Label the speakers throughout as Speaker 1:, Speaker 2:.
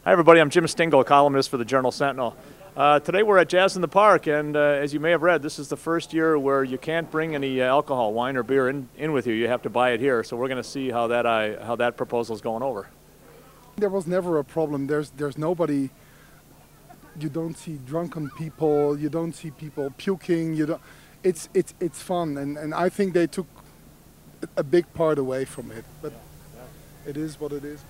Speaker 1: Hi everybody, I'm Jim Stingl, columnist for the Journal Sentinel. Today we're at Jazz in the Park, and as you may have read, this is the first year where you can't bring any alcohol, wine or beer in with you. You have to buy it here, so we're going to see how that proposal is going over.
Speaker 2: There was never a problem. There's nobody. You don't see drunken people. You don't see people puking. You don't. It's fun, and I think they took a big part away from it. But it is what it is.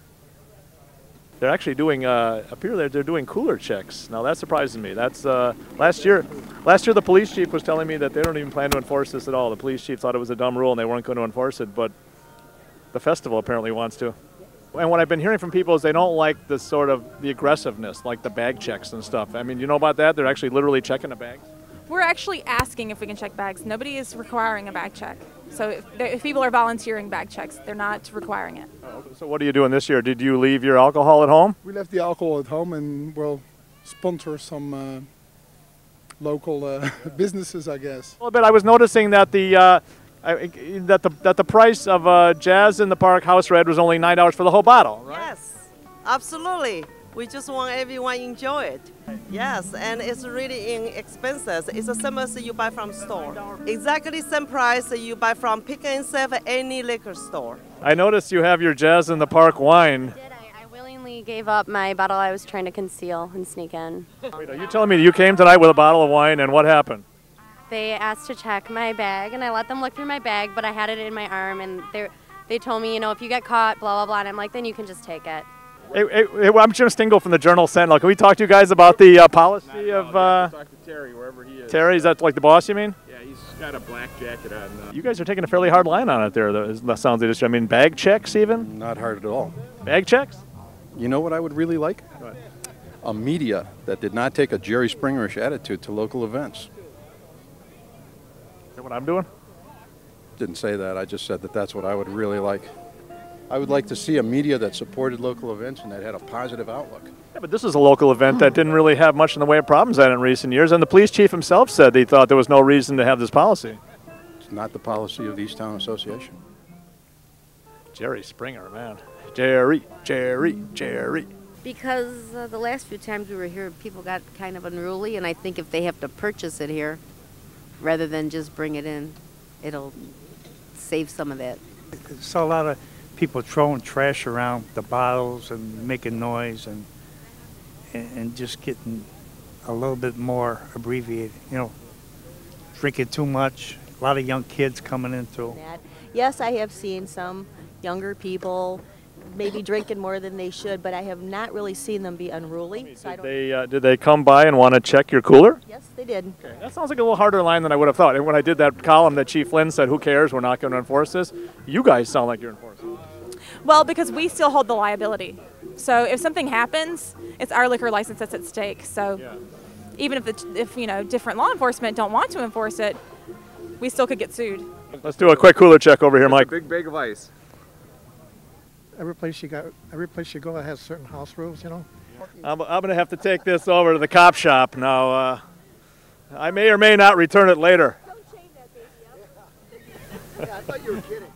Speaker 1: They're actually doing up here. They're doing cooler checks. Now that surprises me. That's last year. Last year the police chief was telling me that they don't even plan to enforce this at all. The police chief thought it was a dumb rule and they weren't going to enforce it, but the festival apparently wants to. And what I've been hearing from people is they don't like the sort of the aggressiveness, like the bag checks and stuff. I mean, you know about that? They're actually literally checking the bags.
Speaker 3: We're actually asking if we can check bags. Nobody is requiring a bag check. So if people are volunteering bag checks, they're not requiring it.
Speaker 1: Oh, so what are you doing this year? Did you leave your alcohol at home?
Speaker 2: We left the alcohol at home and we'll sponsor some local businesses, I guess.
Speaker 1: Well, but I was noticing that the price of Jazz in the Park House Red was only $9 for the whole bottle, right?
Speaker 4: Yes, absolutely. We just want everyone to enjoy it. Yes, and it's really inexpensive. It's the same as you buy from store. Exactly same price you buy from Pick and Save any liquor store.
Speaker 1: I noticed you have your Jazz in the Park wine.
Speaker 5: Did I willingly gave up my bottle I was trying to conceal and sneak in.
Speaker 1: Wait, are you telling me that you came tonight with a bottle of wine and what happened?
Speaker 5: They asked to check my bag and I let them look through my bag, but I had it in my arm and they told me, you know, if you get caught, blah, blah, blah, and I'm like, then you can just take it.
Speaker 1: Hey, I'm Jim Stingl from the Journal Sentinel. Can we talk to you guys about the policy of...
Speaker 6: talk to Terry, wherever he is.
Speaker 1: Terry, is that like the boss, you mean?
Speaker 6: Yeah, he's got a black jacket on.
Speaker 1: You guys are taking a fairly hard line on it there. That sounds like I mean, bag checks even?
Speaker 7: Not hard at all.
Speaker 1: Bag checks?
Speaker 7: You know what I would really like?
Speaker 1: What?
Speaker 7: A media that did not take a Jerry Springerish attitude to local events.
Speaker 1: Is that what I'm doing?
Speaker 7: Didn't say that. I just said that that's what I would really like. I would like to see a media that supported local events and that had a positive outlook.
Speaker 1: Yeah, but this is a local event that didn't really have much in the way of problems in recent years, and the police chief himself said he thought there was no reason to have this policy.
Speaker 7: It's not the policy of the East Town Association.
Speaker 1: Jerry Springer, man. Jerry.
Speaker 8: Because the last few times we were here, people got kind of unruly, and I think if they have to purchase it here, rather than just bring it in, it'll save some of that.
Speaker 9: Saw a lot of people throwing trash around the bottles and making noise and just getting a little bit more abbreviated, you know, drinking too much. A lot of young kids coming in too.
Speaker 10: Yes, I have seen some younger people maybe drinking more than they should, but I have not really seen them be unruly.
Speaker 1: Did they come by and want to check your cooler?
Speaker 10: Yes, they did.
Speaker 1: Okay. That sounds like a little harder line than I would have thought. And when I did that column that Chief Lynn said, who cares, we're not going to enforce this, you guys sound like you're enforcing.
Speaker 3: Well, because we still hold the liability. So if something happens, it's our liquor license that's at stake. So even if you know, different law enforcement don't want to enforce it, we still could get sued.
Speaker 1: Let's do a quick cooler check over here, Mike.
Speaker 6: A big bag of ice.
Speaker 11: Every place you go that has certain house rules, you know.
Speaker 1: I'm going to have to take this over to the cop shop now. I may or may not return it later.
Speaker 2: Don't chain that baby up. Yeah, I thought you were kidding.